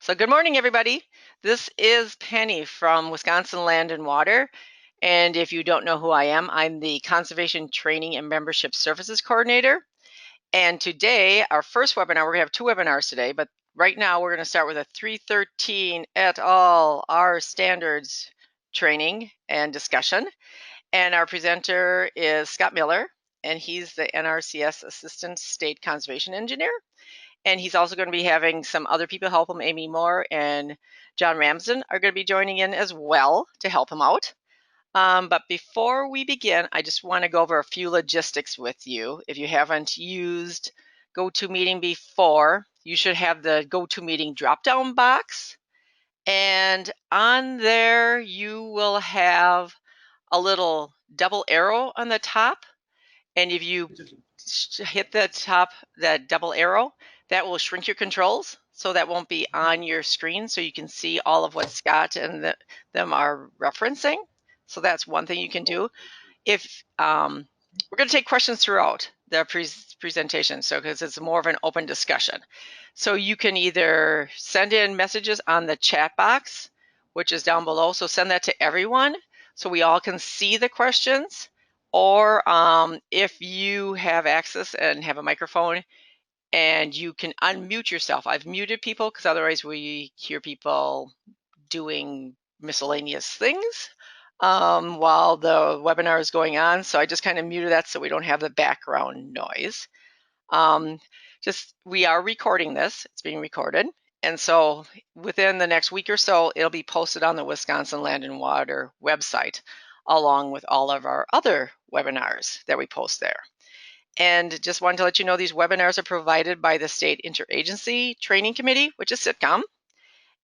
So good morning, everybody. This is Penny from Wisconsin Land and Water. And if you don't know who I am, I'm the Conservation Training and Membership Services Coordinator. And today, our first webinar, we're going to have two webinars today, but right now we're going to start with a 313 et al. Our standards training and discussion. And our presenter is Scott Miller, and he's the NRCS Assistant State Conservation Engineer. And he's also going to be having some other people help him. Amy Moore and John Ramsden are going to be joining in as well to help him out. But before we begin, I just want to go over a few logistics with you. If you haven't used GoToMeeting before, you should have the GoToMeeting drop-down box. And on there, you will have a little double arrow on the top. And if you hit the top, that double arrow, that will shrink your controls. So that won't be on your screen. So you can see all of what Scott and them are referencing. So that's one thing you can do. If we're going to take questions throughout the presentation, so because it's more of an open discussion. So you can either send in messages on the chat box, which is down below. So send that to everyone so we all can see the questions. Or if you have access and have a microphone and you can unmute yourself. I've muted people because otherwise we hear people doing miscellaneous things while the webinar is going on. So I just kind of muted that so we don't have the background noise. We are recording this, it's being recorded. And so within the next week or so, it'll be posted on the Wisconsin Land and Water website, along with all of our other webinars that we post there. And just wanted to let you know these webinars are provided by the State Interagency Training Committee, which is SITCOM,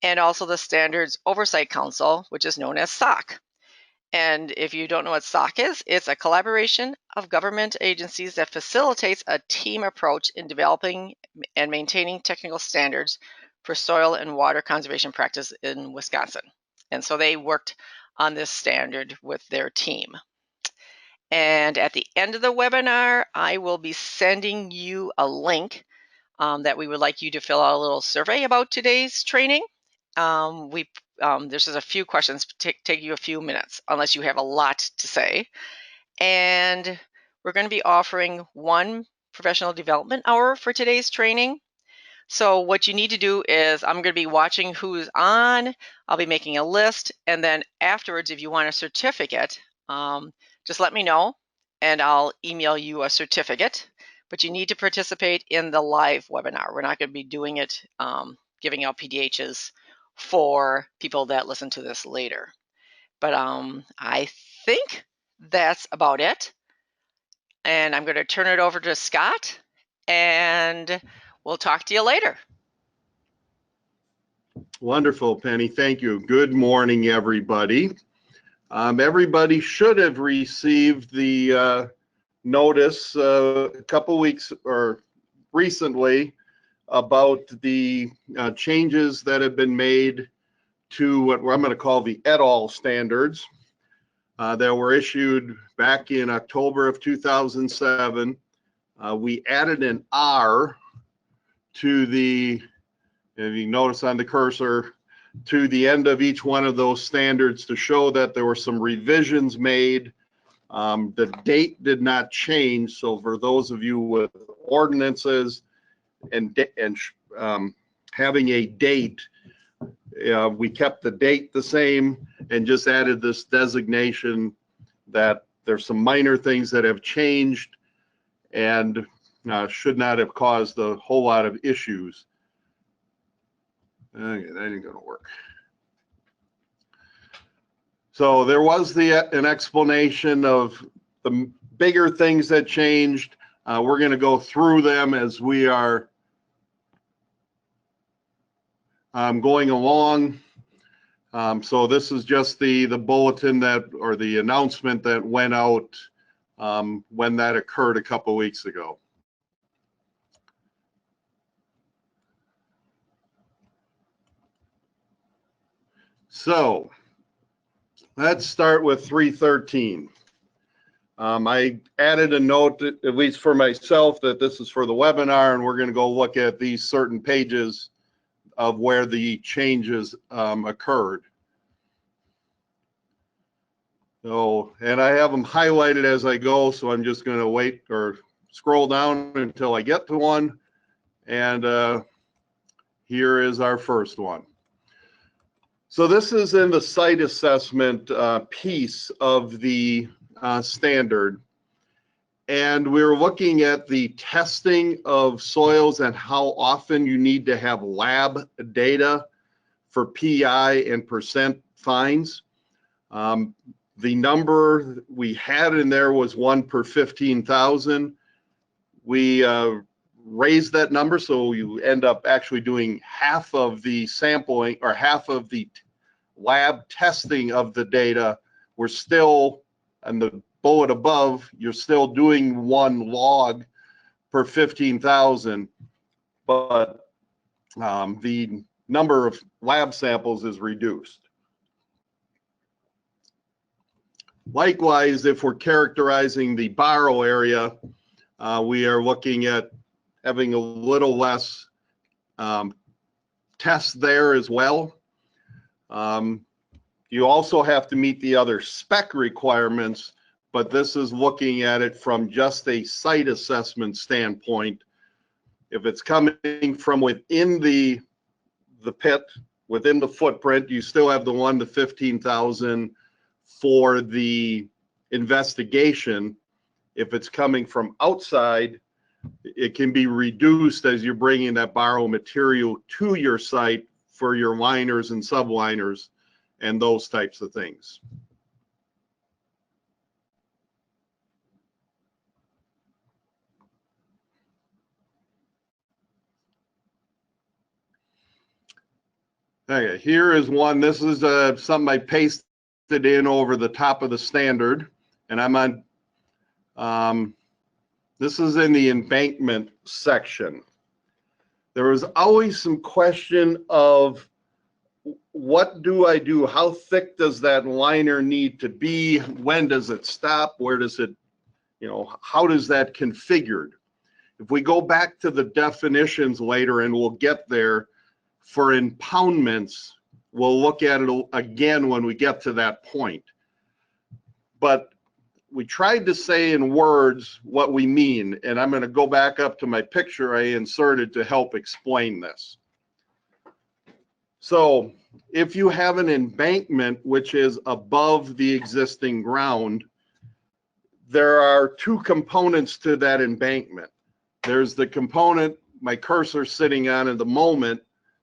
and also the Standards Oversight Council, which is known as SOC. And if you don't know what SOC is, it's a collaboration of government agencies that facilitates a team approach in developing and maintaining technical standards for soil and water conservation practice in Wisconsin. And so they worked on this standard with their team. And at the end of the webinar, I will be sending you a link that we would like you to fill out a little survey about today's training. There's just a few questions, take you a few minutes, unless you have a lot to say. And we're going to be offering one professional development hour for today's training. So what you need to do is I'm going to be watching who's on. I'll be making a list. And then afterwards, if you want a certificate, just let me know and I'll email you a certificate. But you need to participate in the live webinar. We're not going to be doing it, giving out PDHs for people that listen to this later. But I think that's about it. And I'm going to turn it over to Scott, and we'll talk to you later. Wonderful, Penny. Thank you. Good morning, everybody. Everybody should have received the notice a couple weeks or recently about the changes that have been made to what I'm going to call the et al. Standards that were issued back in October of 2007. We added an R to the, if you notice on the cursor, to the end of each one of those standards to show that there were some revisions made. The date did not change, so for those of you with ordinances and having a date, we kept the date the same and just added this designation that there's some minor things that have changed and should not have caused a whole lot of issues. Okay, that ain't gonna work. So there was an explanation of the bigger things that changed. We're going to go through them as we are going along. So this is just the bulletin that, or the announcement that went out when that occurred a couple weeks ago. So let's start with 313. I added a note, at least for myself, that this is for the webinar, and we're going to go look at these certain pages of where the changes occurred. So, and I have them highlighted as I go, so I'm just going to wait or scroll down until I get to one. And here is our first one. So this is in the site assessment piece of the standard. And we're looking at the testing of soils and how often you need to have lab data for PI and percent fines. The number we had in there was 1 per 15,000. We raised that number, so you end up actually doing half of the sampling or half of the lab testing of the data. We're still, and the bullet above, you're still doing 1 log per 15,000, but the number of lab samples is reduced. Likewise, if we're characterizing the borrow area, we are looking at having a little less tests there as well. You also have to meet the other spec requirements, but this is looking at it from just a site assessment standpoint. If it's coming from within the pit, within the footprint, you still have the 1 to 15,000 for the investigation. If it's coming from outside, it can be reduced as you're bringing that borrow material to your site for your liners and subliners and those types of things. Okay, here is one. This is something I pasted in over the top of the standard, and I'm on, this is in the embankment section. There was always some question of what do I do? How thick does that liner need to be? When does it stop? Where does it, how does that configured? If we go back to the definitions later, and we'll get there, for impoundments, we'll look at it again when we get to that point. But we tried to say in words what we mean, and I'm going to go back up to my picture I inserted to help explain this. So if you have an embankment which is above the existing ground, there are 2 components to that embankment. There's the component my cursor sitting on at the moment,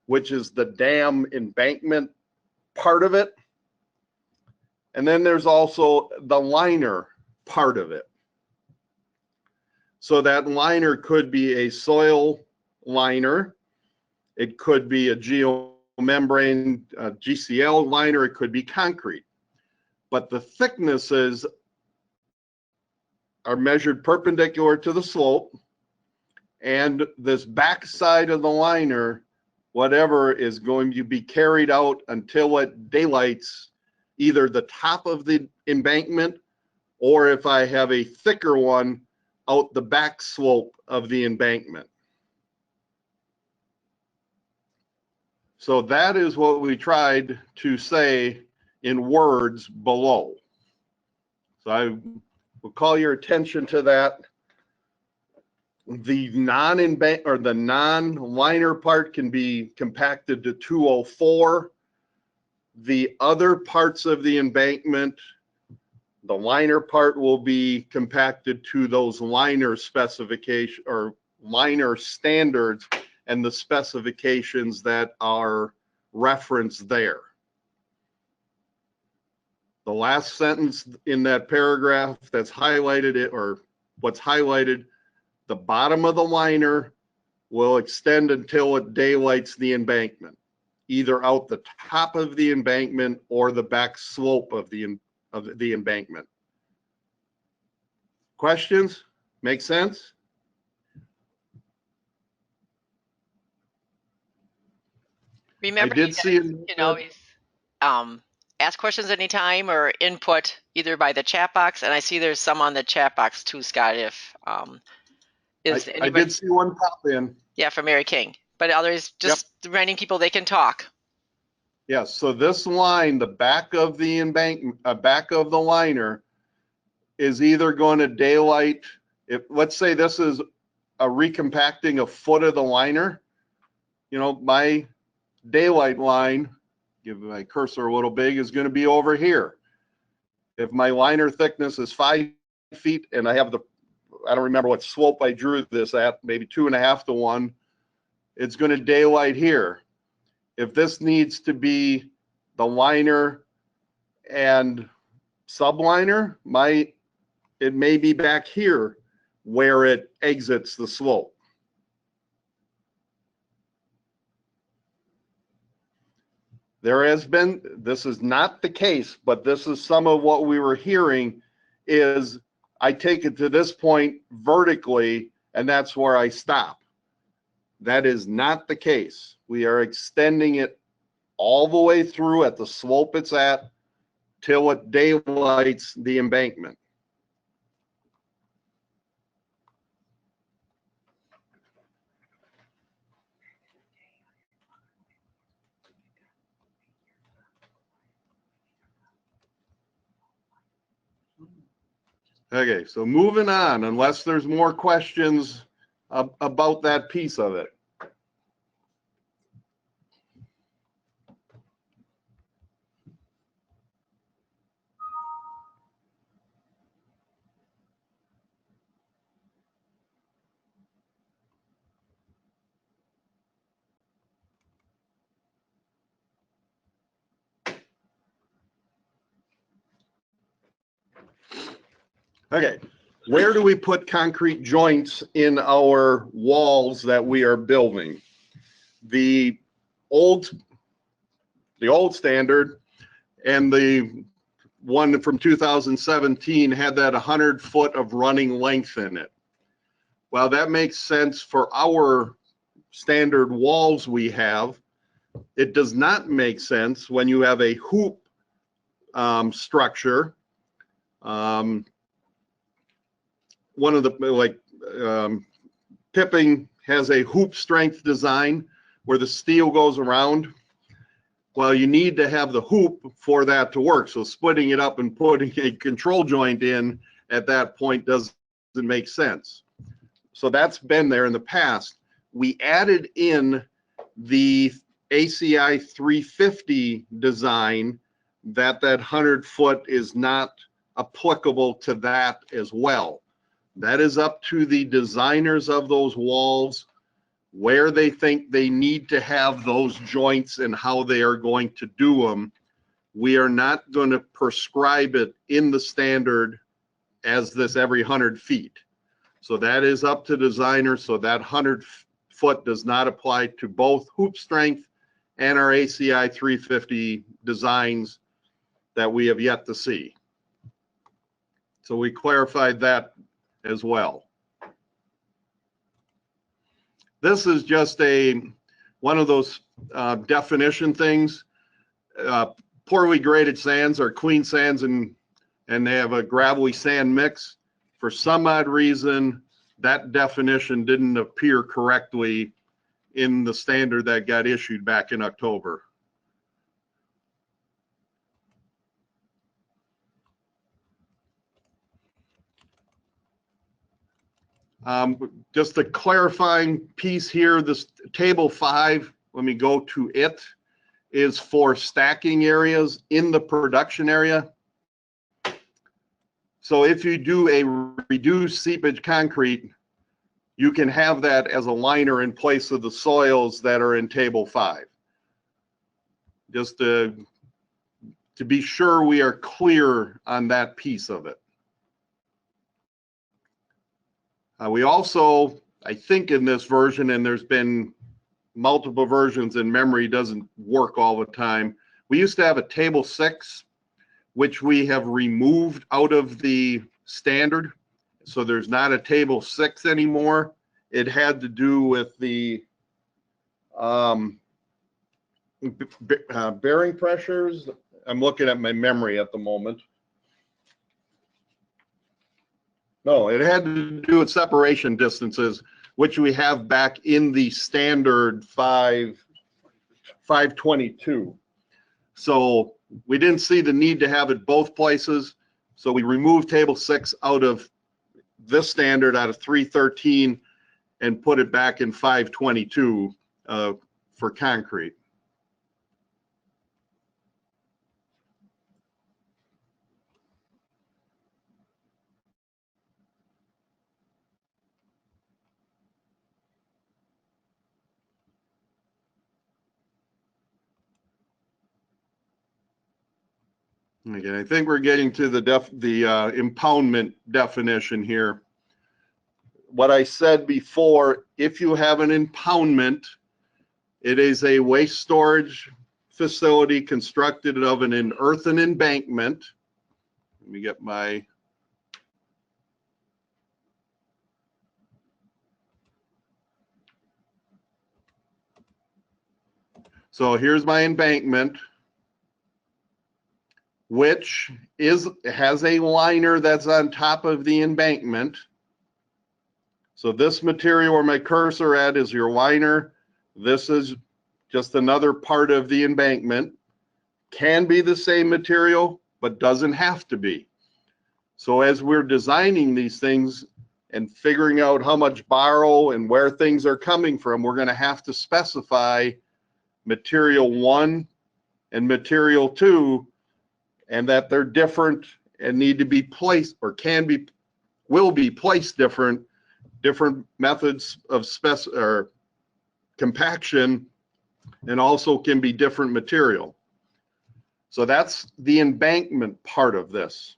which is the dam embankment part of it. And then there's also the liner part of it. So that liner could be a soil liner. It could be a geomembrane GCL liner. It could be concrete. But the thicknesses are measured perpendicular to the slope. And this back side of the liner, whatever, is going to be carried out until it daylights either the top of the embankment, or if I have a thicker one, out the back slope of the embankment. So that is what we tried to say in words below. So I will call your attention to that. The non-liner part can be compacted to 204. The other parts of the embankment, the liner part will be compacted to those liner specification or liner standards and the specifications that are referenced there. The last sentence in that paragraph that's highlighted, or what's highlighted, the bottom of the liner will extend until it daylights the embankment, either out the top of the embankment or the back slope of the embankment. Questions? Make sense? Remember, I did you see guys can always ask questions anytime or input either by the chat box, and I see there's some on the chat box too, Scott. If I did see one pop in. Yeah, from Mary King. but others just reminding people they can talk. Yes, so this line, the back of the embankment, back of the liner is either going to daylight, if let's say this is a recompacting a foot of the liner, you know, my daylight line, give my cursor a little big, is going to be over here. If my liner thickness is 5 feet and I have the, I don't remember what slope I drew this at, maybe 2.5 to 1, it's going to daylight here. If this needs to be the liner and subliner, it may be back here where it exits the slope. There has been, this is not the case, but this is some of what we were hearing is I take it to this point vertically and that's where I stop. That is not the case. We are extending it all the way through at the slope it's at till it daylights the embankment. Okay, so moving on, unless there's more questions about that piece of it. Okay, where do we put concrete joints in our walls that we are building? The old standard and the one from 2017 had that 100 foot of running length in it. Well, that makes sense for our standard walls we have. It does not make sense when you have a hoop structure. One of the Pipping has a hoop strength design where the steel goes around. Well, you need to have the hoop for that to work. So splitting it up and putting a control joint in at that point doesn't make sense. So that's been there in the past. We added in the ACI 350 design that 100 foot is not applicable to that as well. That is up to the designers of those walls, where they think they need to have those joints and how they are going to do them. We are not going to prescribe it in the standard as this every 100 feet. So that is up to designers. So that 100 foot does not apply to both hoop strength and our ACI 350 designs that we have yet to see. So we clarified that as well. This is just one of those definition things. Poorly graded sands are clean sands and they have a gravelly sand mix. For some odd reason, that definition didn't appear correctly in the standard that got issued back in October. Just a clarifying piece here, this table 5, let me go to it, is for stacking areas in the production area. So if you do a reduced seepage concrete, you can have that as a liner in place of the soils that are in table 5. Just to be sure we are clear on that piece of it. We also, I think in this version, and there's been multiple versions and memory doesn't work all the time. We used to have a table 6, which we have removed out of the standard. So there's not a table 6 anymore. It had to do with the bearing pressures. I'm looking at my memory at the moment. No, it had to do with separation distances, which we have back in the standard 522. So we didn't see the need to have it both places. So we removed table 6 out of this standard, out of 313, and put it back in 522 for concrete. Again, I think we're getting to the impoundment definition here. What I said before, if you have an impoundment, it is a waste storage facility constructed of an earthen embankment. Let me get my... So here's my embankment, which has a liner that's on top of the embankment. So this material where my cursor at is your liner. This is just another part of the embankment. Can be the same material, but doesn't have to be. So as we're designing these things and figuring out how much borrow and where things are coming from, we're going to have to specify material 1 and material 2, and that they're different and need to be placed, or will be placed different methods of compaction, and also can be different material. So that's the embankment part of this.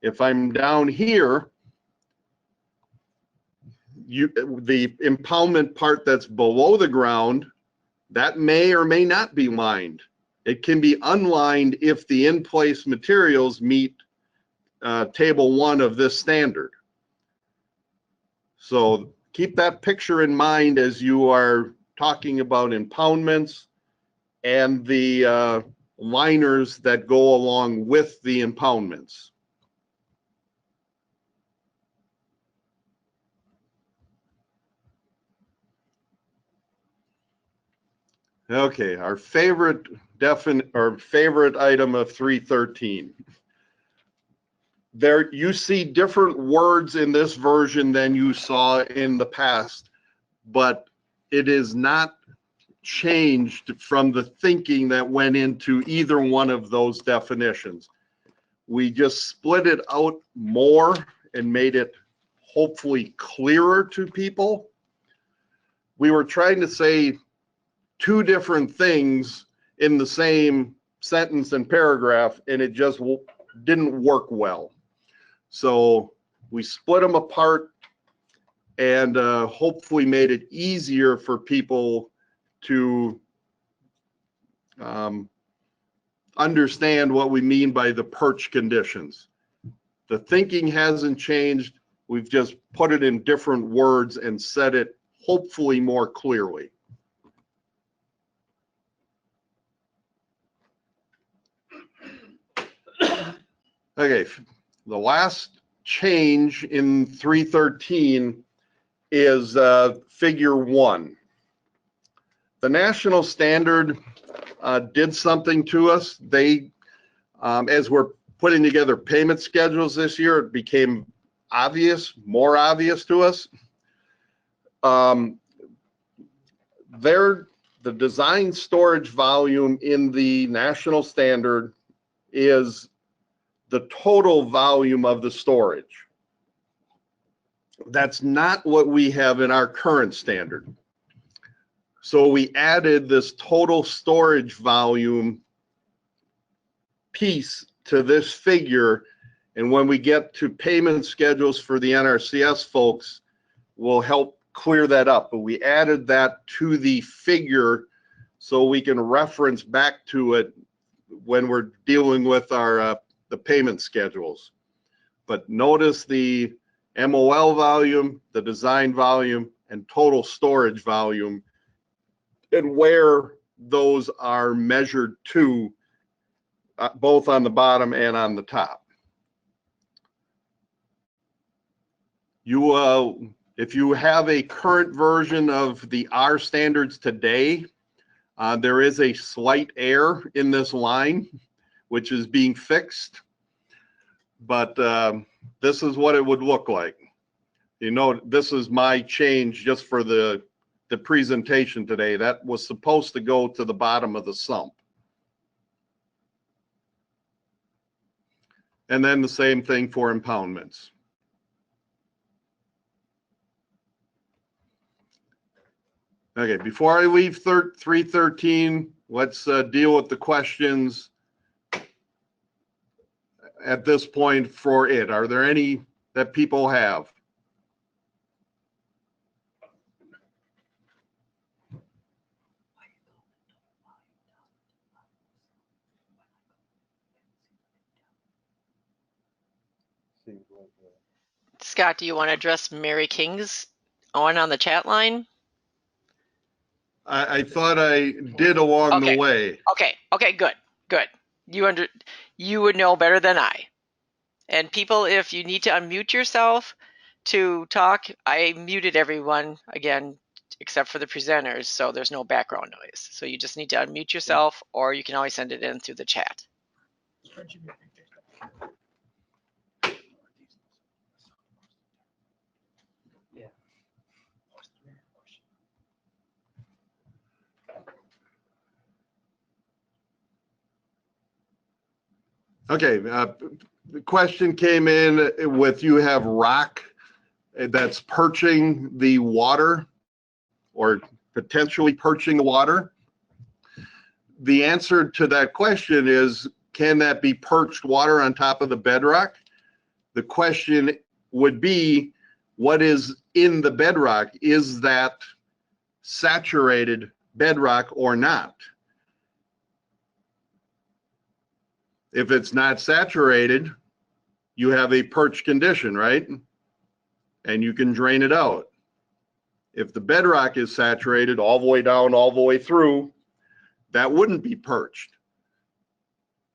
If I'm down here, the impoundment part that's below the ground, that may or may not be lined. It can be unlined if the in-place materials meet table 1 of this standard. So keep that picture in mind as you are talking about impoundments and the liners that go along with the impoundments. Okay, our favorite item of 313. There, you see different words in this version than you saw in the past, but it is not changed from the thinking that went into either one of those definitions. We just split it out more and made it hopefully clearer to people. We were trying to say 2 different things in the same sentence and paragraph, and it just didn't work well. So we split them apart and hopefully made it easier for people to understand what we mean by the perch conditions. The thinking hasn't changed. We've just put it in different words and said it hopefully more clearly. Okay, the last change in 313 is figure 1. The national standard did something to us. They, as we're putting together payment schedules this year, it became obvious, more obvious to us. The design storage volume in the national standard is the total volume of the storage. That's not what we have in our current standard. So we added this total storage volume piece to this figure, and when we get to payment schedules for the NRCS folks, we'll help clear that up. But we added that to the figure so we can reference back to it when we're dealing with our the payment schedules. But notice the MOL volume, the design volume, and total storage volume, and where those are measured to, both on the bottom and on the top. You If you have a current version of the R standards today, there is a slight error in this line, which is being fixed. But this is what it would look like. You know, this is my change just for the presentation today. That was supposed to go to the bottom of the sump. And then the same thing for impoundments. Okay, before I leave 313, let's deal with the questions at this point for it. Are there any that people have? Scott, do you want to address Mary King's one on the chat line? I thought I did along the way. Okay, good. You would know better than I. And people, if you need to unmute yourself to talk, I muted everyone again, except for the presenters, so there's no background noise. So you just need to unmute yourself, or you can always send it in through the chat. Okay, the question came in with you have rock that's perching the water or potentially perching the water. The answer to that question is, can that be perched water on top of the bedrock? The question would be, what is in the bedrock? Is that saturated bedrock or not? If it's not saturated, you have a perch condition, right? And you can drain it out. If the bedrock is saturated all the way down, all the way through, that wouldn't be perched.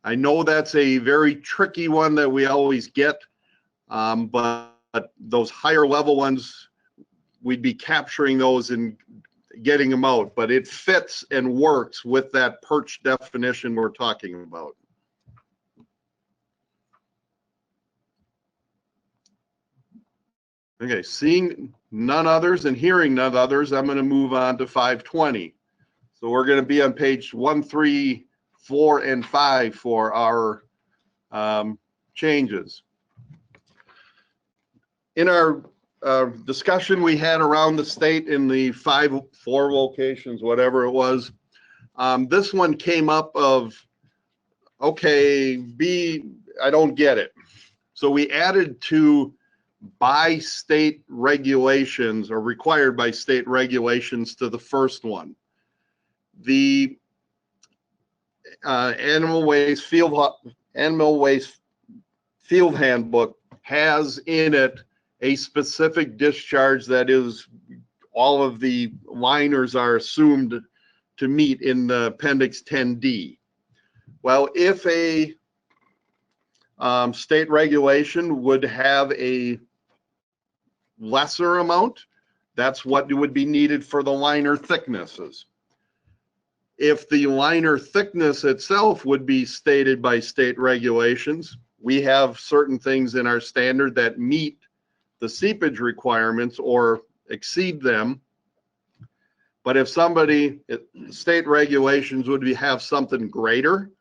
I know that's a very tricky one that we always get, but those higher level ones, we'd be capturing those and getting them out, but it fits and works with that perch definition we're talking about. Okay, seeing none others and hearing none others, I'm going to move on to 520. So we're going to be on page 1, 3, 4, and 5 for our changes. In our discussion we had around the state in the 4 locations, whatever it was, this one came up of, okay, I don't get it. So we added to by state regulations or required by state regulations to the first one. The animal waste field handbook has in it a specific discharge that is all of the liners are assumed to meet in the Appendix 10D. Well, if a state regulation would have a lesser amount, that's what would be needed for the liner thicknesses. If the liner thickness itself would be stated by state regulations, we have certain things in our standard that meet the seepage requirements or exceed them. But if state regulations would have something greater,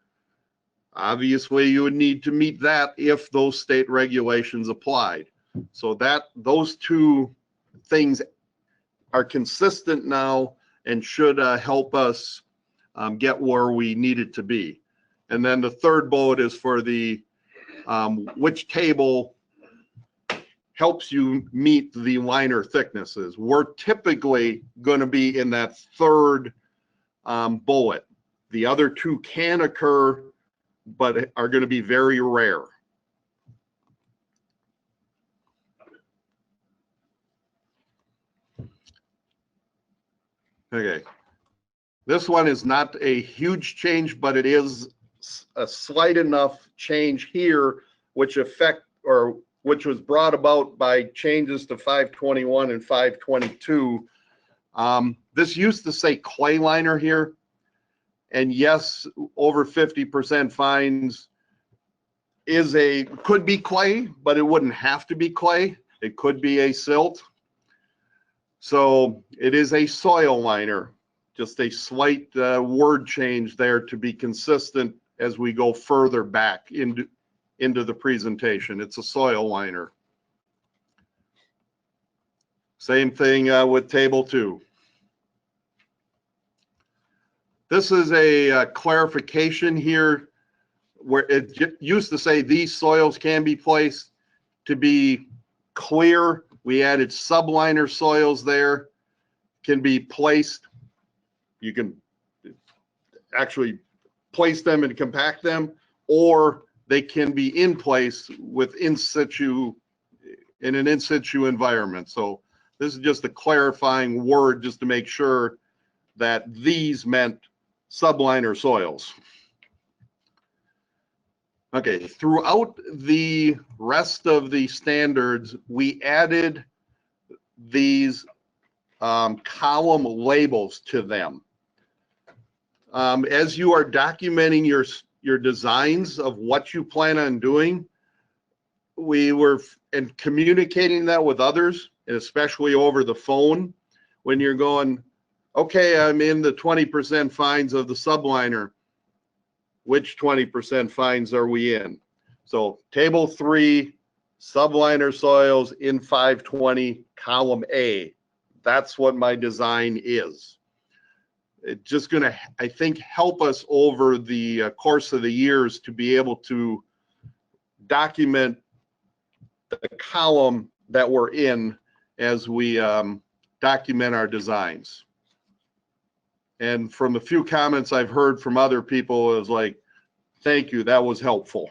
obviously you would need to meet that if those state regulations applied. So those two things are consistent now and should help us get where we need it to be. And then the third bullet is for the which table helps you meet the liner thicknesses. We're typically going to be in that third bullet. The other two can occur, but are going to be very rare. Okay, this one is not a huge change, but it is a slight enough change here which which was brought about by changes to 521 and 522. This used to say clay liner here. And yes, over 50% fines could be clay, but it wouldn't have to be clay. It could be a silt. So it is a soil liner, just a slight word change there to be consistent as we go further back into the presentation. It's a soil liner. Same thing with table 2. This is a clarification here where it used to say these soils can be placed. To be clear, we added subliner soils there, can be placed. You can actually place them and compact them, or they can be in place with in an in situ environment. So this is just a clarifying word just to make sure that these meant subliner soils. Okay, throughout the rest of the standards, we added these column labels to them. As you are documenting your designs of what you plan on doing, we were communicating that with others, and especially over the phone, when you're going, okay, I'm in the 20% fines of the subliner. Which 20% fines are we in? So table 3, subliner soils in 520, column A. That's what my design is. It's just going to, I think, help us over the course of the years to be able to document the column that we're in as we document our designs. And from a few comments I've heard from other people, it was like, thank you, that was helpful.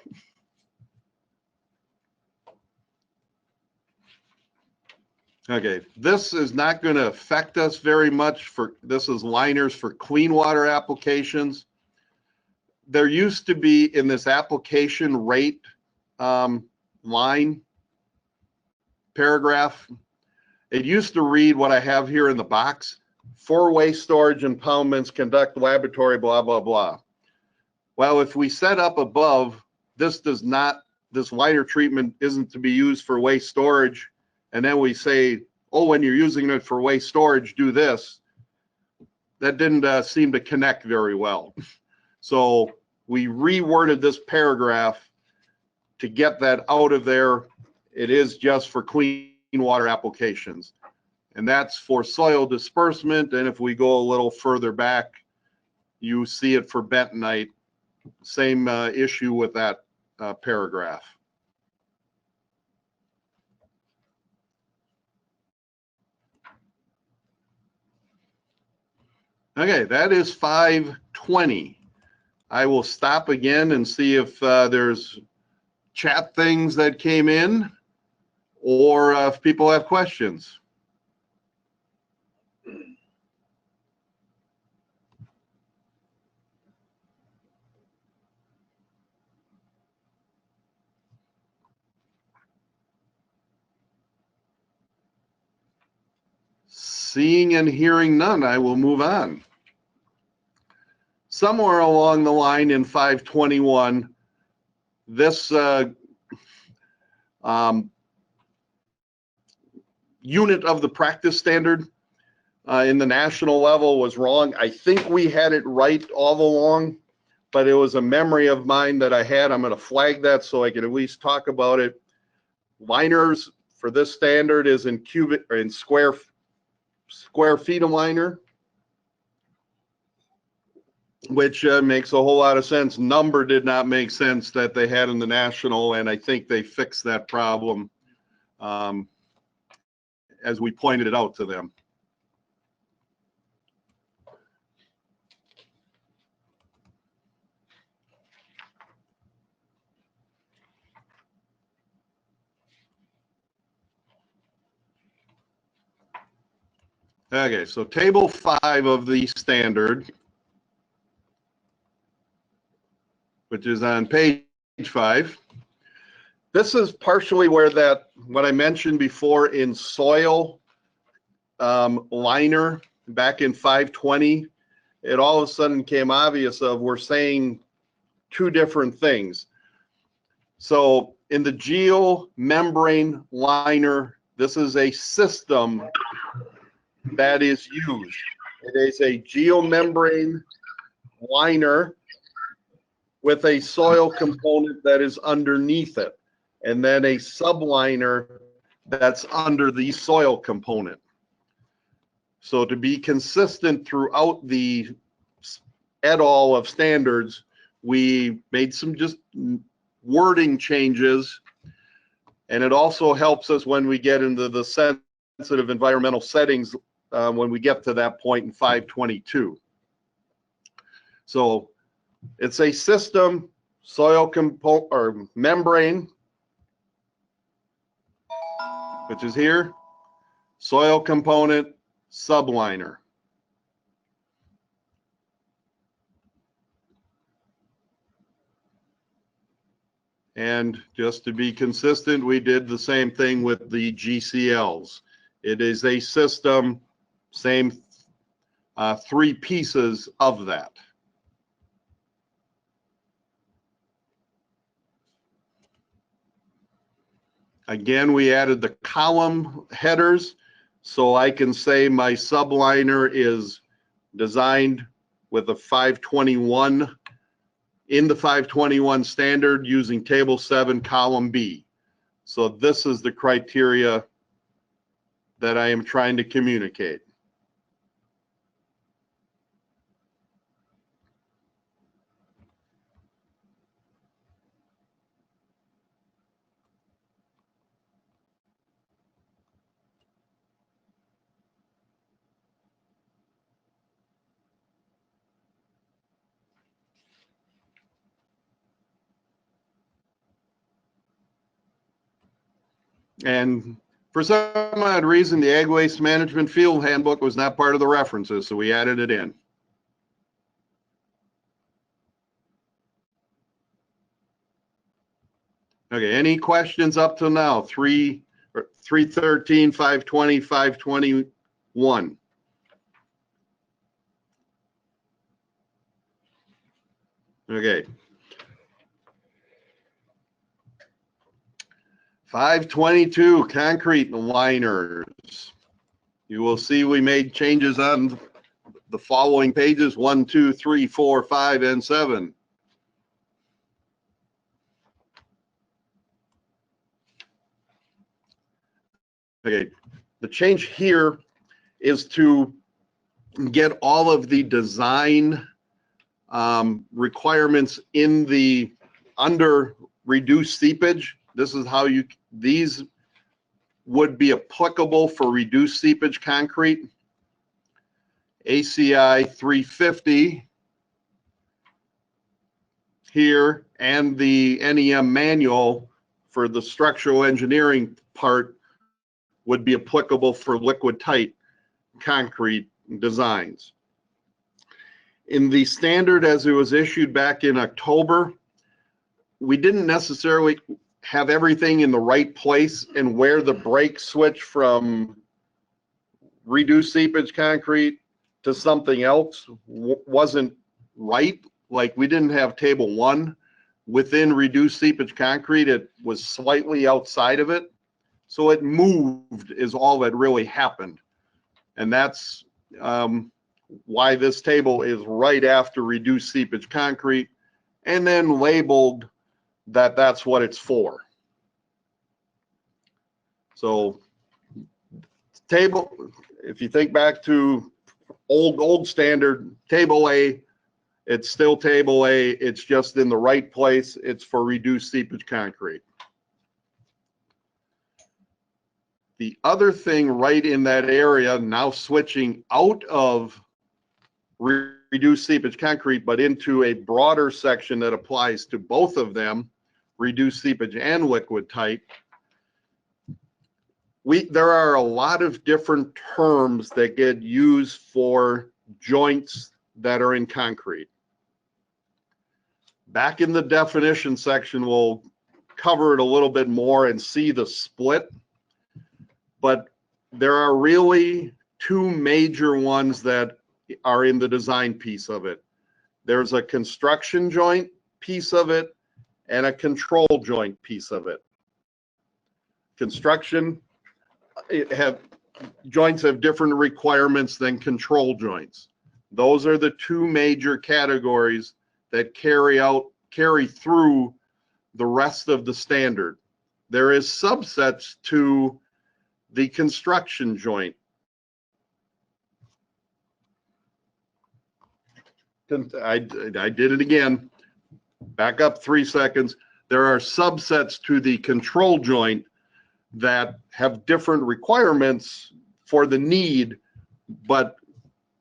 Okay, this is not going to affect us very much. This is liners for clean water applications. There used to be in this application rate line paragraph, it used to read what I have here in the box: for waste storage impoundments, conduct laboratory, blah, blah, blah. Well, if we set up above, this liner treatment isn't to be used for waste storage, and then we say, oh, when you're using it for waste storage, do this. That didn't seem to connect very well. So we reworded this paragraph to get that out of there. It is just for clean water applications. And that's for soil disbursement. And if we go a little further back, you see it for bentonite. Same issue with that paragraph. Okay, that is 520. I will stop again and see if there's chat things that came in or if people have questions. Seeing and hearing none, I will move on. Somewhere along the line in 521, this unit of the practice standard in the national level was wrong. I think we had it right all along, but it was a memory of mine that I had. I'm going to flag that so I can at least talk about it. Liners for this standard is in cubic or in square feet of liner, which makes a whole lot of sense. Number did not make sense that they had in the national, and I think they fixed that problem as we pointed it out to them. Okay, so table 5 of the standard, which is on page 5. This is partially where what I mentioned before in soil liner back in 520, it all of a sudden became obvious of we're saying two different things. So in the geomembrane liner, this is a system that is used. It is a geomembrane liner with a soil component that is underneath it, and then a subliner that's under the soil component. So to be consistent throughout the et al. Of standards, we made some just wording changes, and it also helps us when we get into the sensitive environmental settings when we get to that point in 522. So it's a system, soil component or membrane, which is here, soil component, subliner. And just to be consistent, we did the same thing with the GCLs. It is a system, same three pieces of that. Again, we added the column headers, so I can say my subliner is designed with a 521 in the 521 standard using table 7 column B. So this is the criteria that I am trying to communicate. And for some odd reason, the Ag Waste Management Field Handbook was not part of the references, so we added it in. Okay, any questions up till now? 313, 520, 521. Okay. 522, concrete liners. You will see we made changes on the following pages, 1, 2, 3, 4, 5, and 7. Okay, the change here is to get all of the design requirements in the under reduced seepage. This is how these would be applicable for reduced seepage concrete. ACI 350 here, and the NEM manual for the structural engineering part would be applicable for liquid tight concrete designs. In the standard as it was issued back in October, we didn't necessarily have everything in the right place, and where the brake switch from reduced seepage concrete to something else wasn't right. Like, we didn't have table 1 within reduced seepage concrete. It was slightly outside of it. So it moved is all that really happened. And that's why this table is right after reduced seepage concrete, and then labeled that that's what it's for. So table, if you think back to old standard, table A, it's still table A, it's just in the right place. It's for reduced seepage concrete. The other thing right in that area, now switching out of reduced seepage concrete, but into a broader section that applies to both of them, reduced seepage and liquid tight. There are a lot of different terms that get used for joints that are in concrete. Back in the definition section, we'll cover it a little bit more and see the split. But there are really two major ones that are in the design piece of it. There's a construction joint piece of it and a control joint piece of it. Construction joints have different requirements than control joints. Those are the two major categories that carry through the rest of the standard. There is subsets to the construction joint. I did it again. Back up 3 seconds. There are subsets to the control joint that have different requirements for the need, but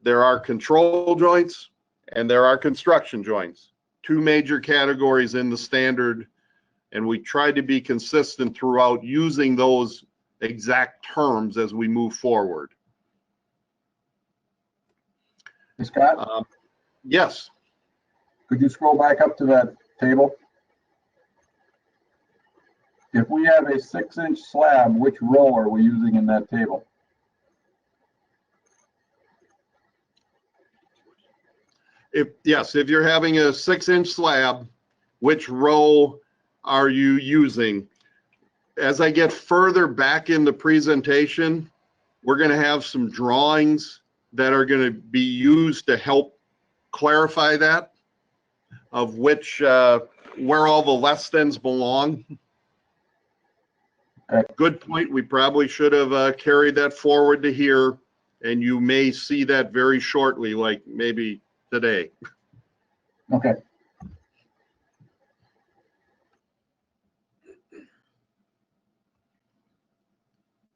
there are control joints and there are construction joints. Two major categories in the standard, and we try to be consistent throughout using those exact terms as we move forward. Hey, Scott? Yes. Could you scroll back up to that table? If we have a 6-inch slab, which row are we using in that table? If you're having a 6-inch slab, which row are you using? As I get further back in the presentation, we're going to have some drawings that are going to be used to help clarify that, of which, where all the less thans belong. Good point. We probably should have carried that forward to here, and you may see that very shortly, like maybe today. Okay.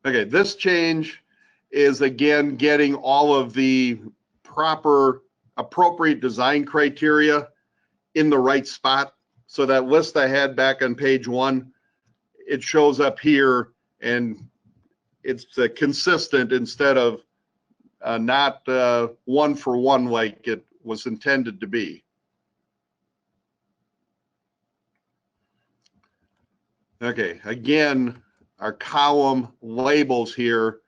Okay, this change is again getting all of the proper appropriate design criteria in the right spot. So that list I had back on page 1, it shows up here, and it's consistent instead of not one for one like it was intended to be. Okay, again, our column labels here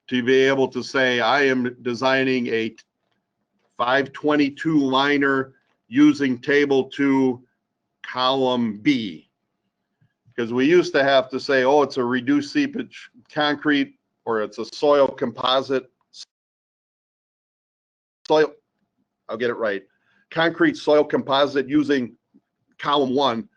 to be able to say I am designing a 522 liner using table 2 column B, because we used to have to say, oh, it's a reduced seepage concrete, or it's a soil composite soil, I'll get it right, concrete soil composite using column 1,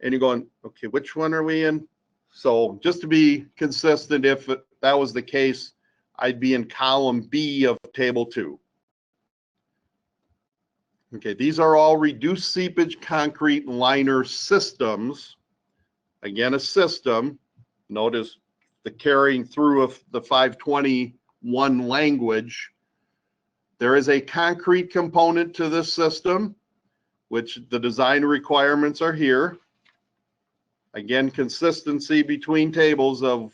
and you're going, okay, which one are we in? So just to be consistent, if that was the case, I'd be in column B of table 2. Okay, these are all reduced seepage concrete liner systems. Again, a system. Notice the carrying through of the 521 language. There is a concrete component to this system, which the design requirements are here. Again, consistency between tables of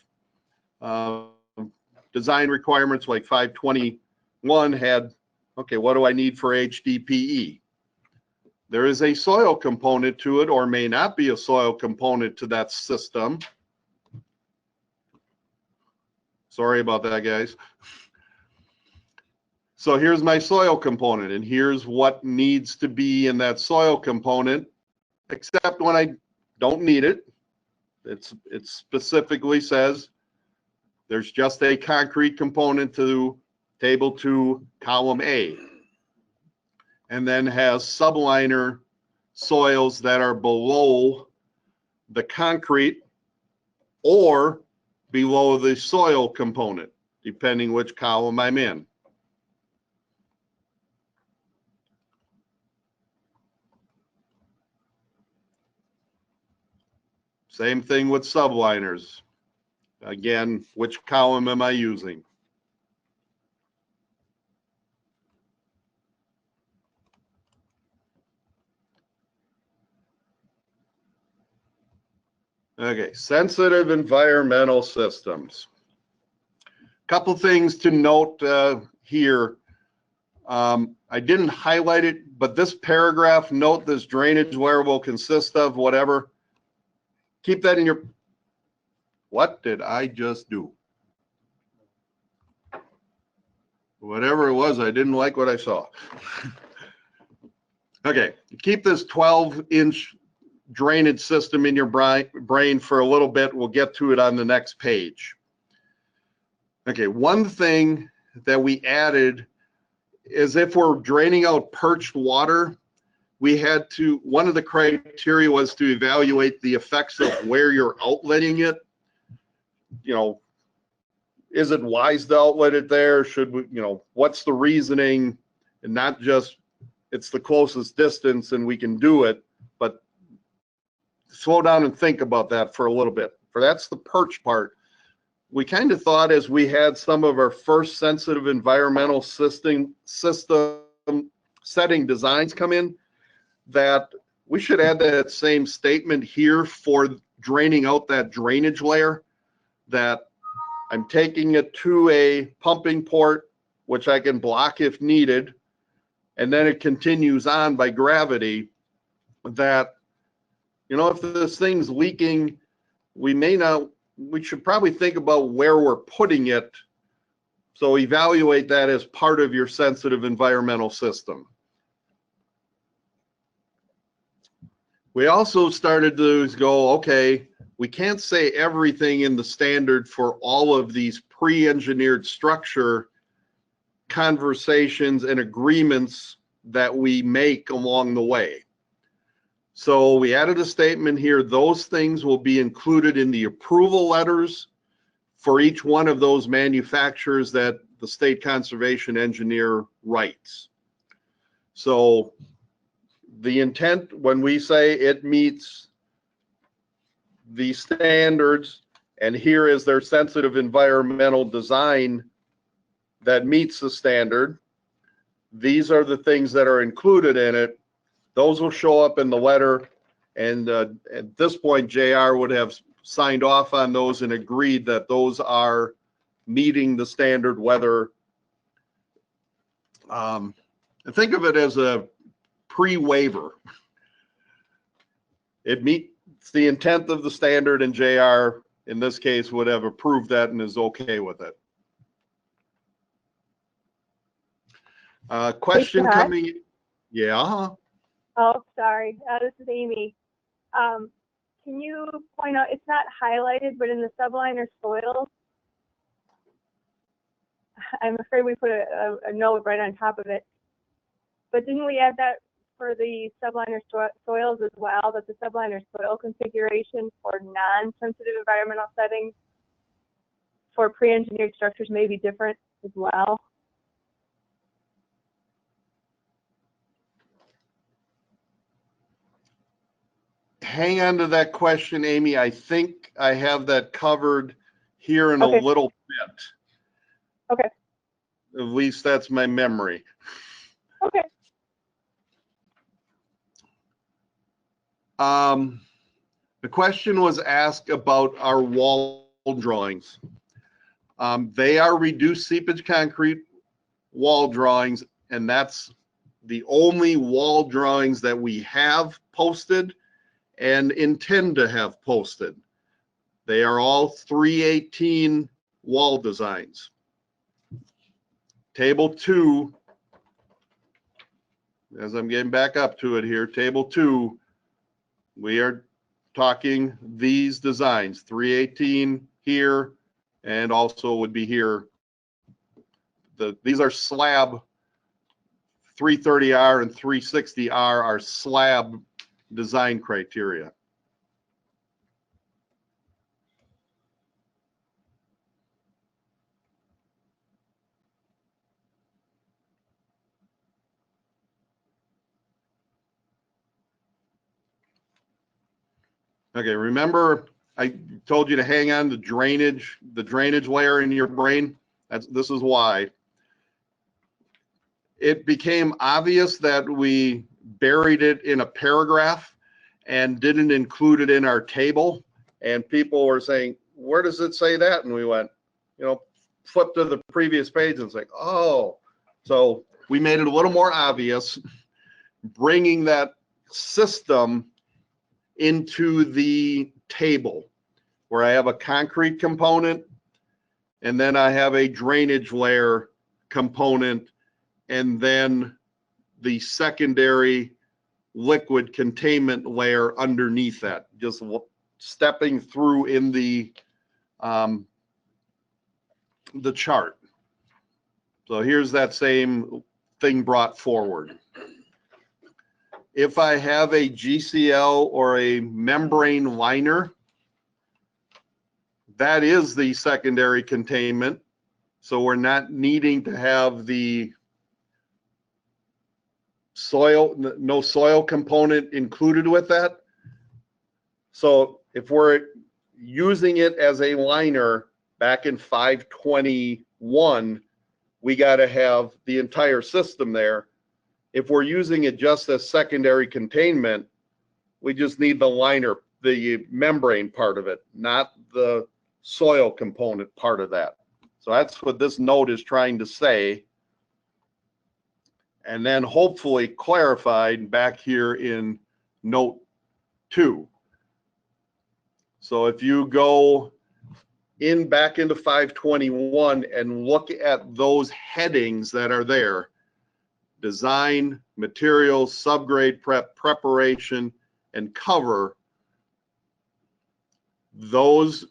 design requirements, like 521 had, okay, what do I need for HDPE? There is a soil component to it, or may not be a soil component to that system. Sorry about that, guys. So here's my soil component, and here's what needs to be in that soil component, except when I don't need it. It specifically says there's just a concrete component to table 2, column A, and then has subliner soils that are below the concrete or below the soil component, depending which column I'm in. Same thing with subliners. Again, which column am I using? Okay, sensitive environmental systems. Couple things to note here. I didn't highlight it, but this paragraph, note this drainage where will consist of whatever. keep that in your, what did I just do? Whatever it was, I didn't like what I saw. Okay, keep this 12-inch drainage system in your brain for a little bit. We'll get to it on the next page. Okay, one thing that we added is if we're draining out perched water, we had to, one of the criteria was to evaluate the effects of where you're outletting it. You know, is it wise to outlet it there? Should we, you know, what's the reasoning? And not just it's the closest distance and we can do it, but slow down and think about that for a little bit. For that's the perch part. We kind of thought as we had some of our first sensitive environmental system setting designs come in, that we should add that same statement here for draining out that drainage layer, that I'm taking it to a pumping port, which I can block if needed, and then it continues on by gravity. That, you know, if this thing's leaking, we should probably think about where we're putting it. So evaluate that as part of your sensitive environmental system. We also started to go, okay, we can't say everything in the standard for all of these pre-engineered structure conversations and agreements that we make along the way. So we added a statement here, those things will be included in the approval letters for each one of those manufacturers that the state conservation engineer writes. So the intent when we say it meets the standards, and here is their sensitive environmental design that meets the standard, these are the things that are included in it. Those will show up in the letter, and at this point, JR would have signed off on those and agreed that those are meeting the standard, whether, think of it as a pre-waiver. It meets the intent of the standard, and JR, in this case, would have approved that and is okay with it. Question coming, yeah. Oh, sorry. This is Amy. Can you point out, it's not highlighted, but in the subliner soils, I'm afraid we put a note right on top of it. But didn't we add that for the subliner soils as well, that the subliner soil configuration for non-sensitive environmental settings for pre-engineered structures may be different as well? Hang on to that question, Amy. I think I have that covered here in Okay. a little bit. Okay. At least that's my memory. Okay. The question was asked about our wall drawings. They are reduced seepage concrete wall drawings, and that's the only wall drawings that we have posted and intend to have posted. They are all 318 wall designs. Table 2, as I'm getting back up to it here, table 2, we are talking these designs, 318 here, and also would be here. These are slab, 330R and 360R are slab design criteria. Okay, remember I told you to hang on to the drainage layer in your brain? This is why. It became obvious that we buried it in a paragraph and didn't include it in our table. And people were saying, where does it say that? And we went, you know, flip to the previous page and it's like, oh. So we made it a little more obvious, bringing that system into the table where I have a concrete component and then I have a drainage layer component and then the secondary liquid containment layer underneath that, just stepping through in the chart. So here's that same thing brought forward. If I have a GCL or a membrane liner, that is the secondary containment. So we're not needing to have the soil, no soil component included with that. So if we're using it as a liner back in 521, we got to have the entire system there. If we're using it just as secondary containment, we just need the liner, the membrane part of it, not the soil component part of that. So that's what this note is trying to say. And then hopefully clarified back here in note 2. So if you go back into 521 and look at those headings that are there, design, materials, subgrade prep, preparation, and cover, those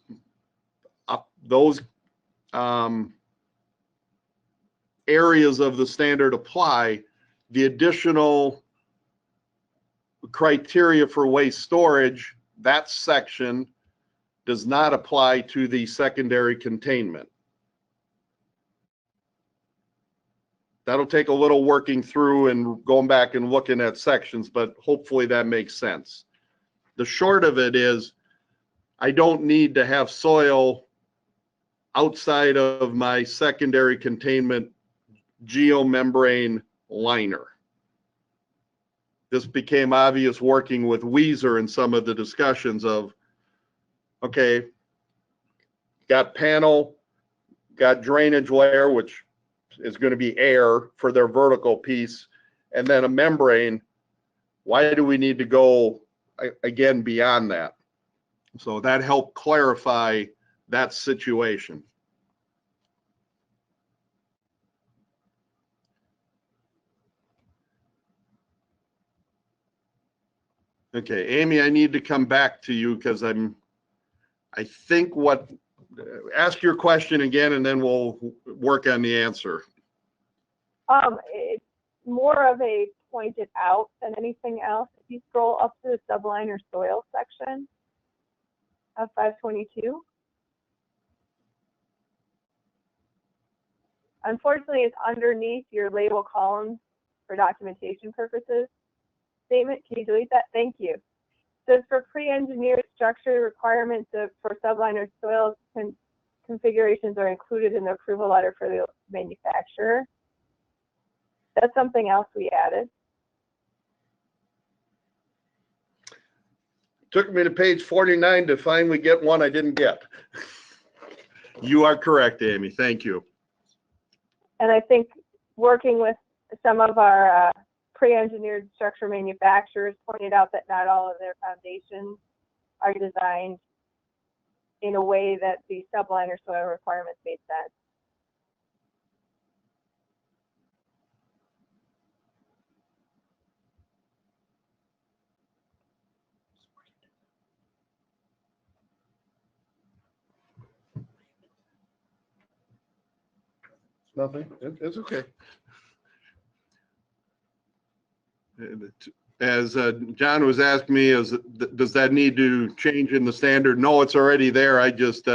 areas of the standard apply. The additional criteria for waste storage, that section does not apply to the secondary containment. That'll take a little working through and going back and looking at sections, but hopefully that makes sense. The short of it is, I don't need to have soil outside of my secondary containment geomembrane liner. This became obvious working with Weezer in some of the discussions of, okay, got panel, got drainage layer, which is going to be air for their vertical piece, and then a membrane. Why do we need to go again beyond that? So that helped clarify that situation. Okay, Amy, I need to come back to you because ask your question again and then we'll work on the answer. It's more of a pointed out than anything else. If you scroll up to the subliner soil section of 522, unfortunately it's underneath your label columns for documentation purposes statement. Can you delete that? Thank you. Says for pre-engineered structure, requirements for subliner soil configurations are included in the approval letter for the manufacturer. That's something else we added. Took me to page 49 to finally get one I didn't get. You are correct, Amy. Thank you. And I think working with some of our pre-engineered structure manufacturers pointed out that not all of their foundations are designed in a way that the subliner soil requirements made sense. Nothing. It's okay. As John was asking me, does that need to change in the standard? No, it's already there. I just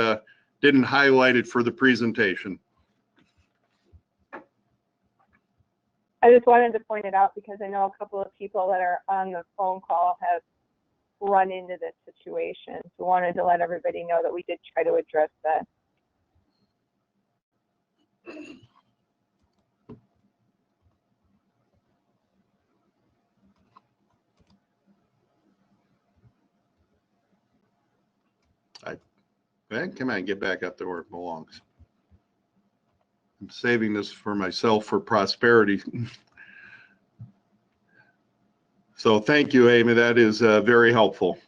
didn't highlight it for the presentation. I just wanted to point it out because I know a couple of people that are on the phone call have run into this situation. So wanted to let everybody know that we did try to address that. Come on, get back up there where it belongs. I'm saving this for myself for prosperity. So thank you, Amy. That is very helpful.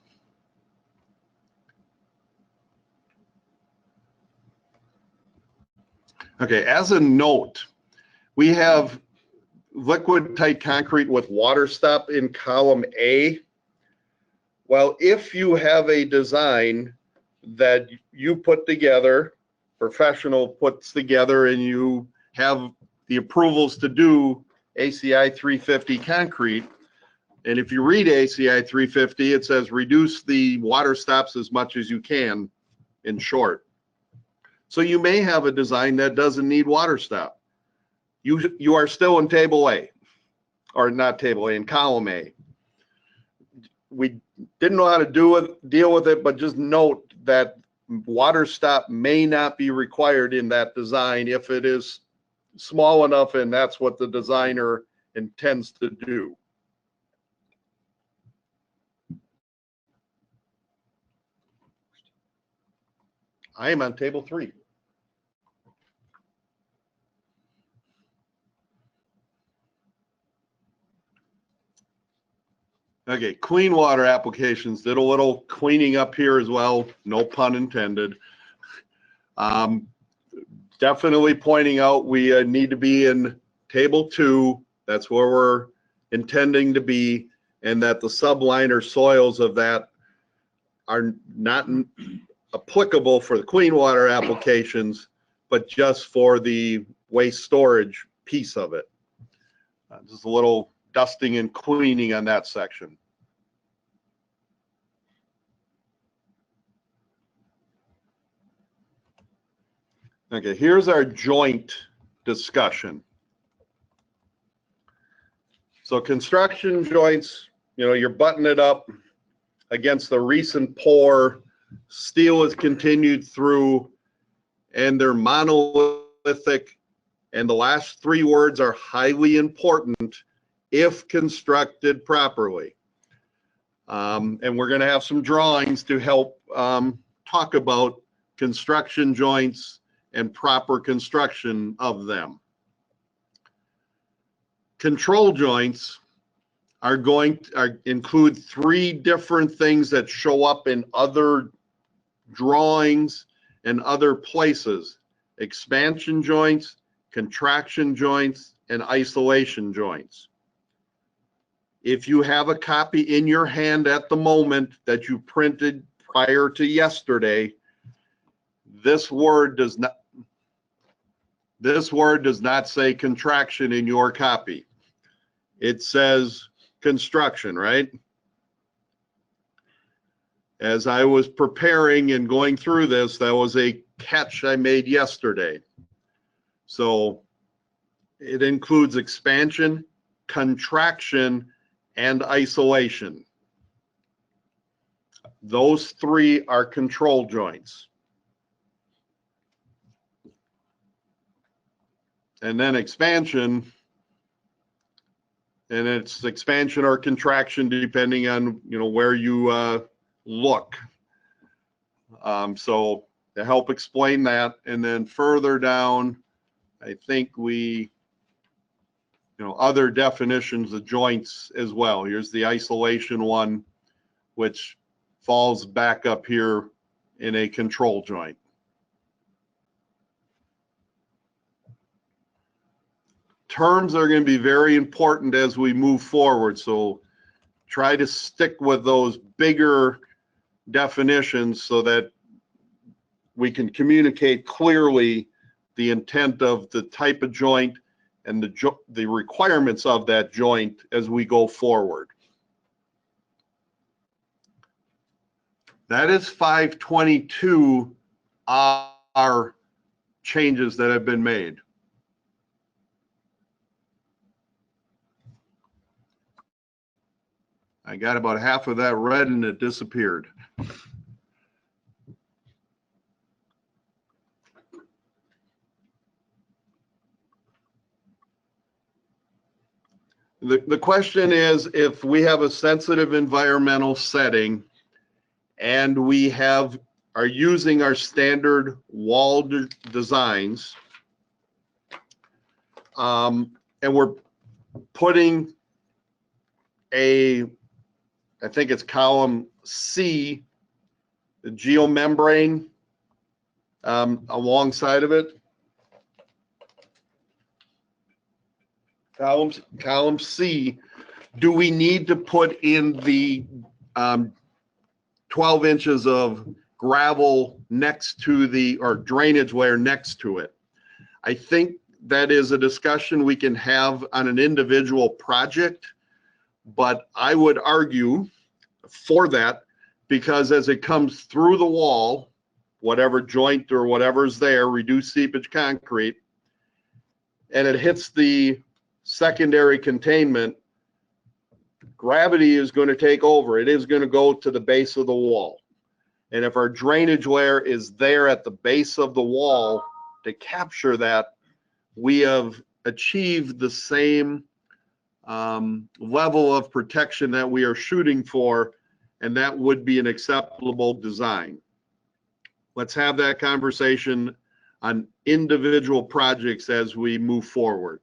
Okay, as a note, we have liquid tight concrete with water stop in column A. Well, if you have a design that you put together, professional puts together, and you have the approvals to do ACI 350 concrete, and if you read ACI 350, it says reduce the water stops as much as you can, in short. So you may have a design that doesn't need water stop. You are still in table A, or not table A, in column A. We didn't know how to deal with it, but just note that water stop may not be required in that design if it is small enough and that's what the designer intends to do. I am on table 3. Okay, clean water applications. Did a little cleaning up here as well, no pun intended. Definitely pointing out we need to be in table 2. That's where we're intending to be, and that the subliner soils of that are not applicable for the clean water applications, but just for the waste storage piece of it. Just a little dusting and cleaning on that section. Okay, here's our joint discussion. So construction joints, you know, you're buttoning it up against the recent pour. Steel is continued through, and they're monolithic. And the last 3 words are highly important if constructed properly. And we're going to have some drawings to help talk about construction joints and proper construction of them. Control joints are going to include 3 different things that show up in other drawings and other places: expansion joints, contraction joints, and isolation joints. If you have a copy in your hand at the moment that you printed prior to yesterday, this word does not say contraction in your copy. It says construction, right? As I was preparing and going through this, that was a catch I made yesterday. So it includes expansion, contraction, and isolation. Those 3 are control joints. And then expansion, and it's expansion or contraction depending on, you know, where you look. So to help explain that, and then further down, I think other definitions of joints as well. Here's the isolation one, which falls back up here in a control joint. Terms are going to be very important as we move forward, so try to stick with those bigger definitions so that we can communicate clearly the intent of the type of joint and the requirements of that joint as we go forward. That is 522 are changes that have been made. I got about half of that read and it disappeared. The question is, if we have a sensitive environmental setting and we are using our standard wall designs, and we're putting I think it's column C, the geomembrane alongside of it. column C, do we need to put in the 12 inches of gravel next to the, or drainage layer next to it? I think that is a discussion we can have on an individual project, but I would argue for that, because as it comes through the wall, whatever joint or whatever's there, reduced seepage concrete, and it hits the secondary containment, gravity is going to take over. It is going to go to the base of the wall. And if our drainage layer is there at the base of the wall to capture that, we have achieved the same level of protection that we are shooting for, and that would be an acceptable design. Let's have that conversation on individual projects as we move forward.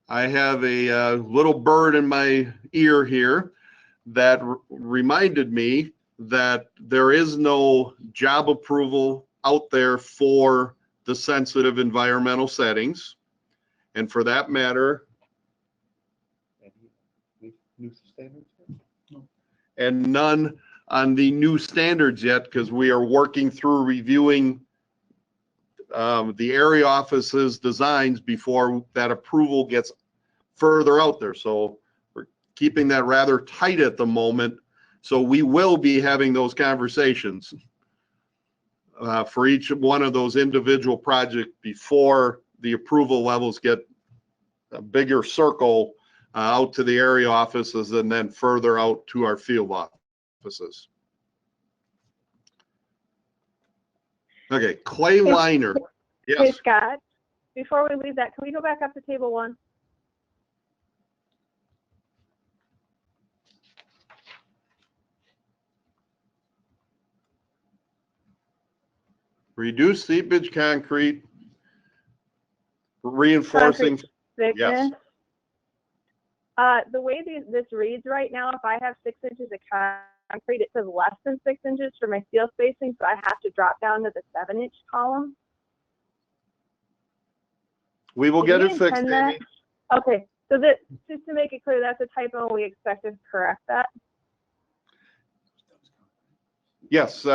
I have a little bird in my ear here that reminded me that there is no job approval out there for the sensitive environmental settings. And for that matter, and none on the new standards yet, because we are working through reviewing the area office's designs before that approval gets further out there. So we're keeping that rather tight at the moment. So we will be having those conversations for each one of those individual projects before the approval levels get a bigger circle out to the area offices and then further out to our field offices. Okay, clay liner. Hey Yes. Scott, before we leave that, can we go back up to table 1? Reduce seepage concrete, reinforcing. Thickness. Yes. The way this reads right now, if I have 6 inches of concrete, it says less than 6 inches for my steel spacing, so I have to drop down to the 7-inch column. We will get it fixed, Amy. Okay, so that, just to make it clear, that's a typo, and we expect to correct that. Yes,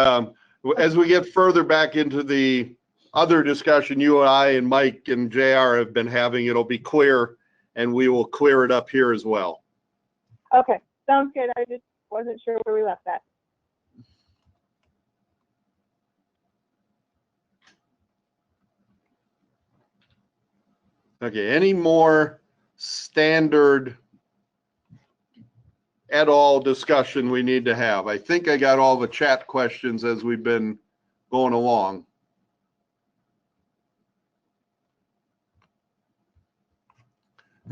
as we get further back into the other discussion you and I and Mike and JR have been having, it'll be clear, and we will clear it up here as well. Okay, sounds good. I just wasn't sure where we left that. Okay, any more standard et al. Discussion we need to have? I think I got all the chat questions as we've been going along.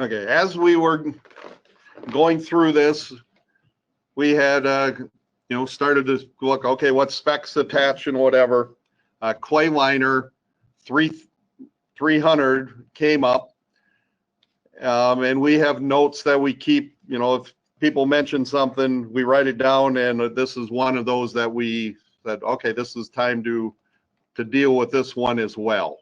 Okay, as we were going through this, we had started to look, okay, what specs attached and whatever. Clay liner 300 came up, and we have notes that we keep. If people mention something, we write it down, and this is one of those that we said, okay, this is time to deal with this one as well.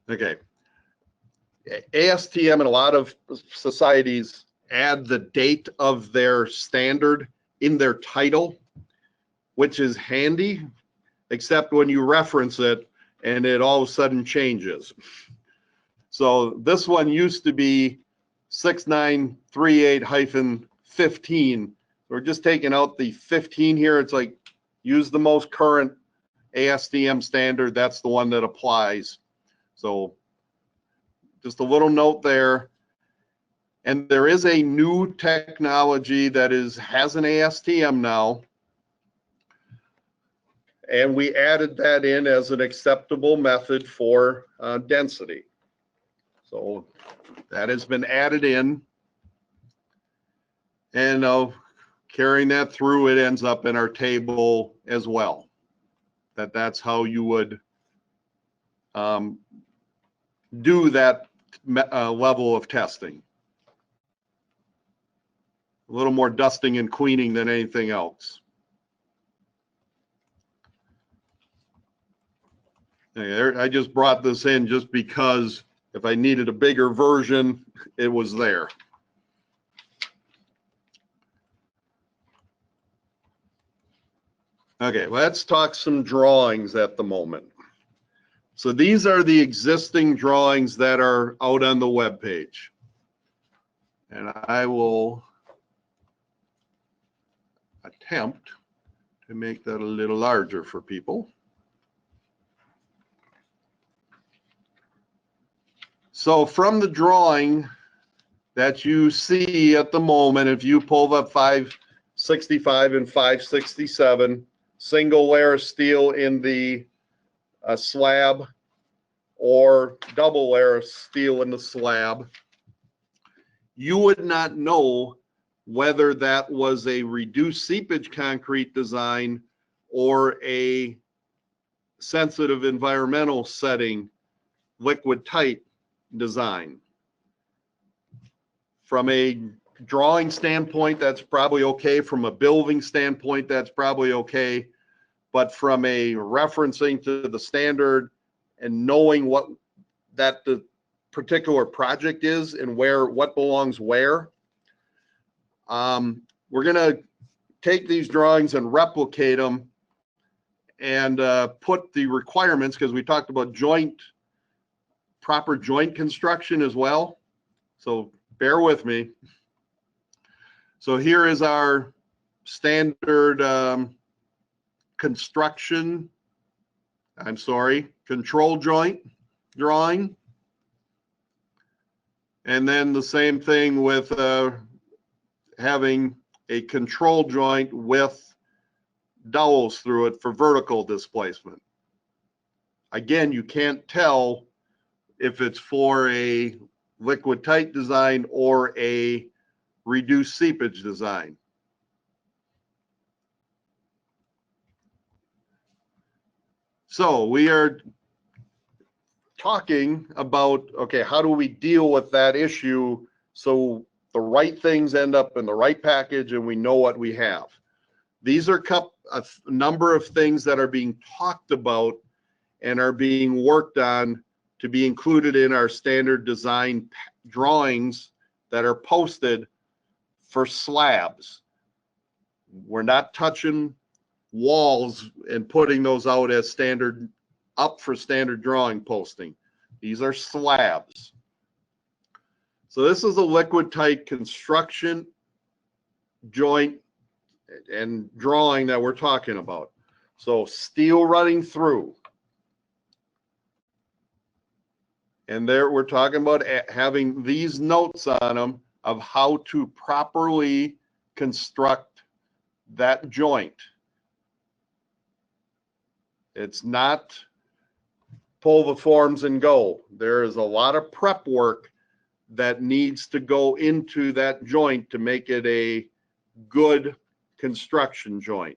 Okay. ASTM and a lot of societies add the date of their standard in their title, which is handy, except when you reference it and it all of a sudden changes. So this one used to be 6938-15. We're just taking out the 15 here. It's like, use the most current ASTM standard. That's the one that applies. So just a little note there. And there is a new technology that has an ASTM now. And we added that in as an acceptable method for density. So that has been added in. And carrying that through, it ends up in our table as well. That's how you would do that level of testing. A little more dusting and cleaning than anything else. I just brought this in just because if I needed a bigger version, it was there. Okay, let's talk some drawings at the moment. So these are the existing drawings that are out on the web page. And I will attempt to make that a little larger for people. So from the drawing that you see at the moment, if you pull up 565 and 567, single layer steel in the slab or double layer steel in the slab, you would not know whether that was a reduced seepage concrete design or a sensitive environmental setting liquid tight design. From a drawing standpoint, that's probably okay. From a building standpoint, that's probably okay. But from a referencing to the standard and knowing what that the particular project is and what belongs where, we're going to take these drawings and replicate them and put the requirements, because we talked about proper joint construction as well. So bear with me. So here is our standard control joint drawing. And then the same thing with having a control joint with dowels through it for vertical displacement. Again, you can't tell if it's for a liquid tight design or a reduced seepage design. So we are talking about, okay, how do we deal with that issue so the right things end up in the right package and we know what we have. These are a number of things that are being talked about and are being worked on to be included in our standard design drawings that are posted for slabs. We're not touching walls and putting those out as standard, up for standard drawing posting. These are slabs. So this is a liquid tight construction joint and drawing that we're talking about. So steel running through. And there we're talking about having these notes on them of how to properly construct that joint. It's not pull the forms and go. There is a lot of prep work that needs to go into that joint to make it a good construction joint.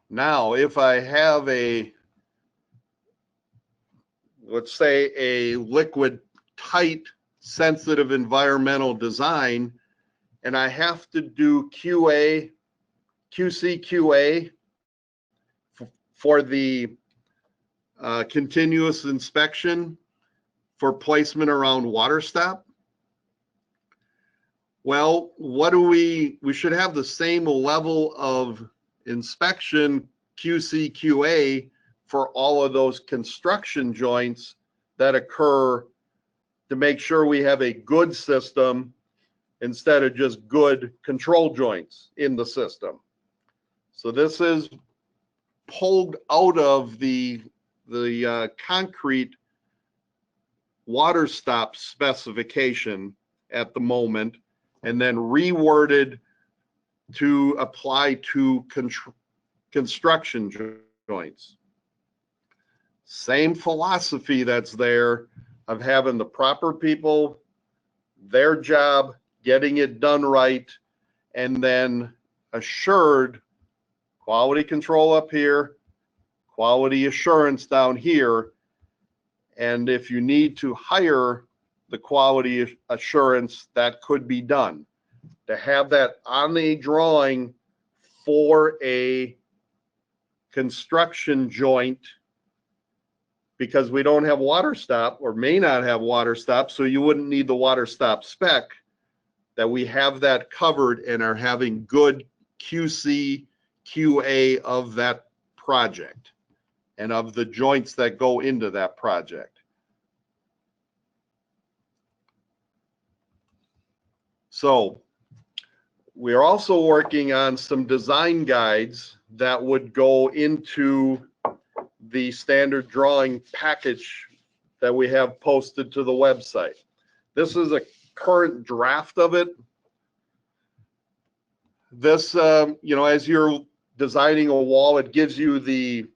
Now, if I have let's say a liquid tight sensitive environmental design, and I have to do QC, QA for the continuous inspection for placement around water stop. Well, we should have the same level of inspection QC, QA for all of those construction joints that occur to make sure we have a good system instead of just good control joints in the system. So this is pulled out of the concrete water stop specification at the moment and then reworded to apply to construction joints. Same philosophy that's there of having the proper people, their job, getting it done right, and then assured quality control up here, quality assurance down here. And if you need to hire the quality assurance, that could be done. To have that on the drawing for a construction joint, because we don't have water stop or may not have water stop, so you wouldn't need the water stop spec, that we have that covered and are having good QC, QA of that project and of the joints that go into that project. So we're also working on some design guides that would go into the standard drawing package that we have posted to the website. This is a current draft of it. This, you know, as you're designing a wall, it gives you the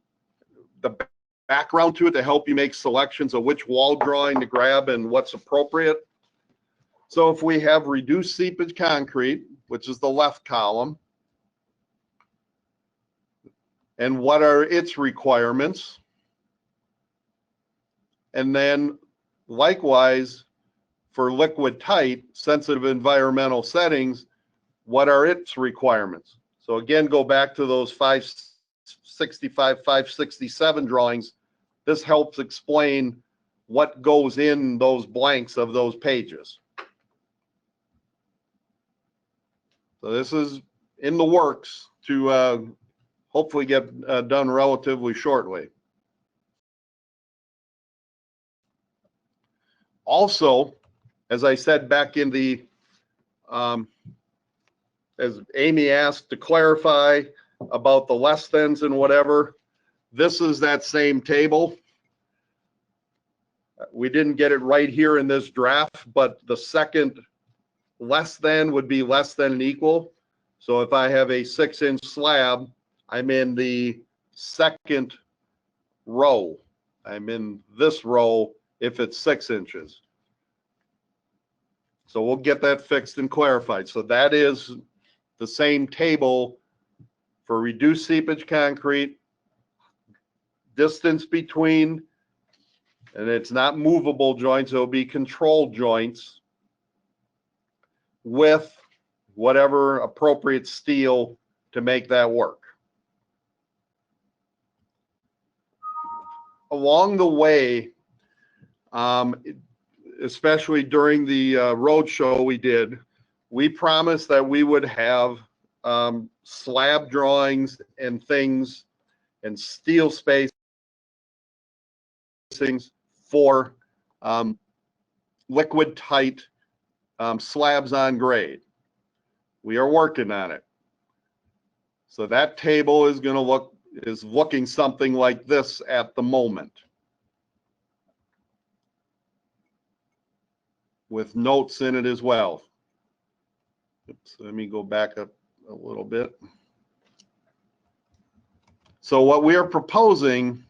background to it to help you make selections of which wall drawing to grab and what's appropriate. So if we have reduced seepage concrete, which is the left column, and what are its requirements? And then likewise, for liquid tight, sensitive environmental settings, what are its requirements? So again, go back to those 565, 567 drawings. This helps explain what goes in those blanks of those pages. So this is in the works to hopefully get done relatively shortly. Also, as I said back in the, as Amy asked to clarify about the less thans and whatever, this is that same table. We didn't get it right here in this draft, but the second less than would be less than and equal. So if I have a 6-inch slab, I'm in the second row. I'm in this row if it's 6 inches. So we'll get that fixed and clarified. So that is the same table for reduced seepage concrete, distance between, and it's not movable joints, it'll be controlled joints with whatever appropriate steel to make that work. Along the way, especially during the road show we did, we promised that we would have slab drawings and things and steel spacings for liquid tight slabs on grade. We are working on it. So that table is going to is looking something like this at the moment, with notes in it as well. Oops, let me go back up a little bit. So what we are proposing,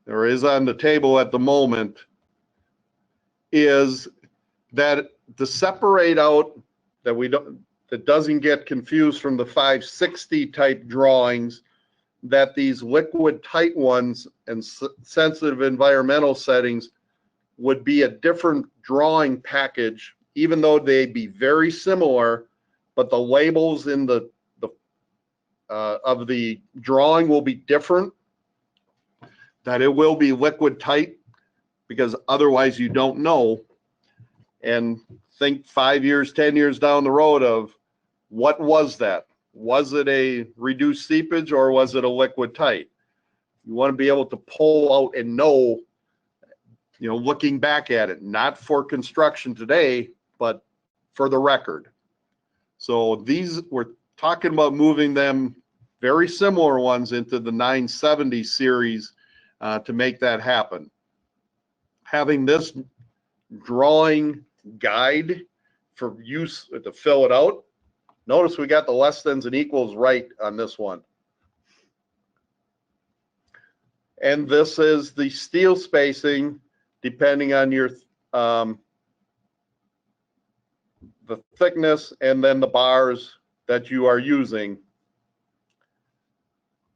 or is on the table at the moment, is that to separate out, that doesn't get confused from the 560 type drawings, that these liquid tight ones and sensitive environmental settings would be a different drawing package, even though they be very similar, but the labels in the of the drawing will be different, that it will be liquid tight, because otherwise you don't know. And think 5 years, 10 years down the road of what was that? Was it a reduced seepage or was it a liquid tight? You want to be able to pull out and know, you know, looking back at it, not for construction today, but for the record. So these, we're talking about moving them, very similar ones, into the 970 series to make that happen. Having this drawing guide for use to fill it out. Notice we got the less thans and equals right on this one. And this is the steel spacing depending on your the thickness and then the bars that you are using.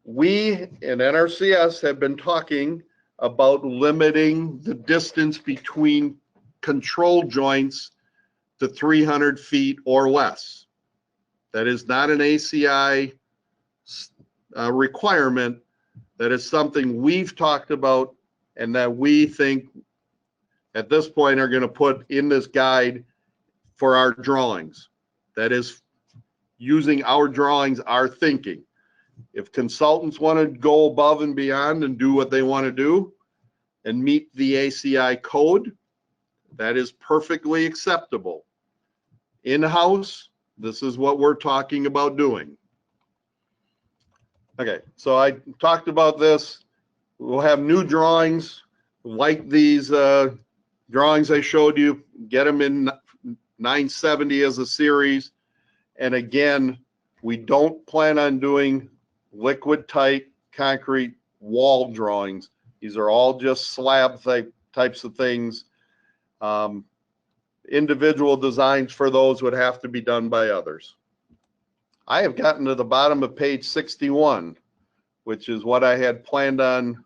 We in NRCS have been talking about limiting the distance between control joints to 300 feet or less. That is not an ACI requirement. That is something we've talked about and that we think at this point are going to put in this guide for our drawings. That is using our drawings, our thinking. If consultants want to go above and beyond and do what they want to do and meet the ACI code, that is perfectly acceptable. In-house, this is what we're talking about doing. Okay, so I talked about this. We'll have new drawings like these drawings I showed you. Get them in 970 as a series. And again, we don't plan on doing liquid tight concrete wall drawings. These are all just slab types of things. Individual designs for those would have to be done by others. I have gotten to the bottom of page 61, which is what I had planned on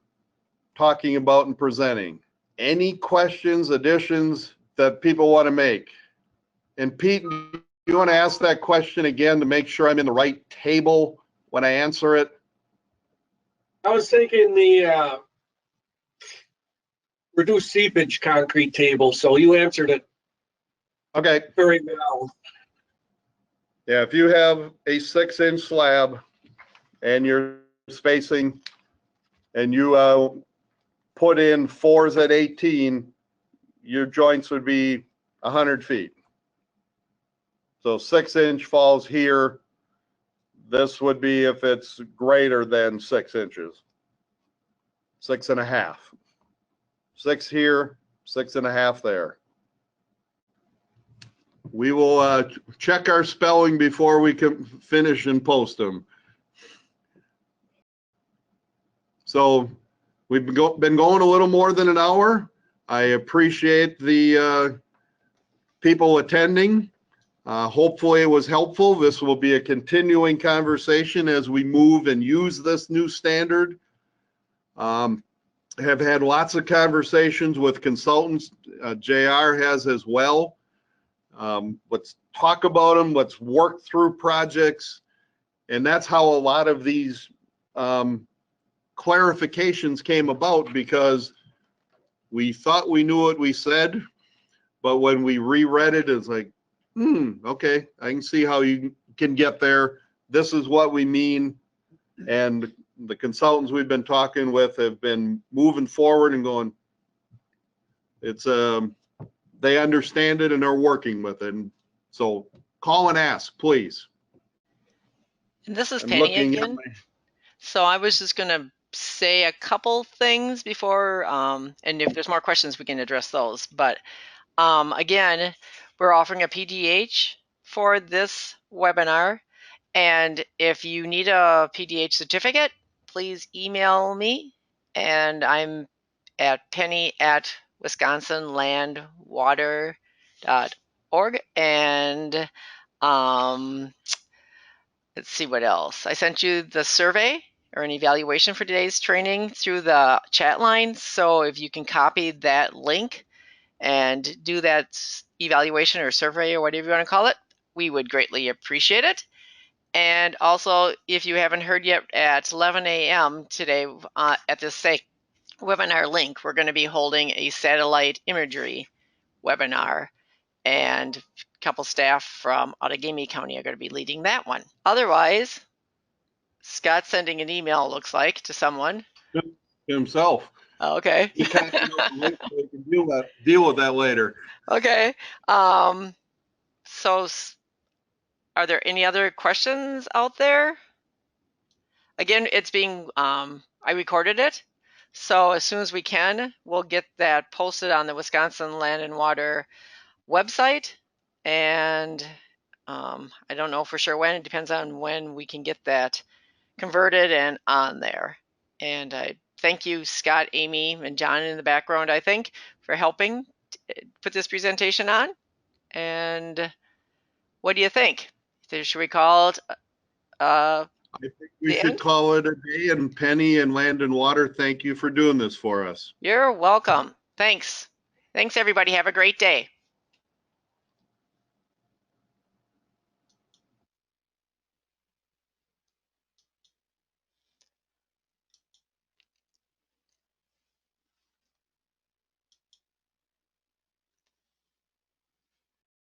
talking about and presenting. Any questions, additions that people want to make? And Pete, you want to ask that question again to make sure I'm in the right table when I answer it? I was thinking the reduced seepage concrete table, so you answered it Okay. very well. Yeah, if you have a 6-inch slab and you're spacing and you put in 4s at 18, your joints would be 100 feet. So 6-inch falls here. This would be if it's greater than 6 inches. 6.5. 6 here, 6.5 there. We will check our spelling before we can finish and post them. So we've been going a little more than an hour. I appreciate the people attending. Hopefully it was helpful. This will be a continuing conversation as we move and use this new standard. Have had lots of conversations with consultants. JR has as well. Let's talk about them. Let's work through projects. And that's how a lot of these clarifications came about, because we thought we knew what we said, but when we reread it, it's like, okay, I can see how you can get there. This is what we mean. And the consultants we've been talking with have been moving forward and going, it's they understand it and are working with it. And so call and ask, please. And this is I'm Penny looking at again. So I was just going to say a couple things before, and if there's more questions, we can address those. But again, we're offering a PDH for this webinar. And if you need a PDH certificate, please email me. And I'm at penny@wisconsinlandwater.org. And let's see what else. I sent you the survey or an evaluation for today's training through the chat line. So if you can copy that link and do that evaluation or survey or whatever you want to call it, we would greatly appreciate it. And also, if you haven't heard yet, at 11 a.m. today at this webinar link, we're going to be holding a satellite imagery webinar, and a couple staff from Outagamie County are going to be leading that one. Otherwise, Scott's sending an email, looks like, to someone. himself. Oh, okay. He copied out the link so we can deal with that later. Okay. So are there any other questions out there? Again, it's being, I recorded it. So as soon as we can, we'll get that posted on the Wisconsin Land and Water website. And I don't know for sure when. It depends on when we can get that converted and on there. And I thank you, Scott, Amy, and John in the background, I think, for helping put this presentation on. And what do you think? Should we call it I think we The should end? call it a day, and Penny and Land and Water, thank you for doing this for us. You're welcome. Thanks. Thanks, everybody. Have a great day.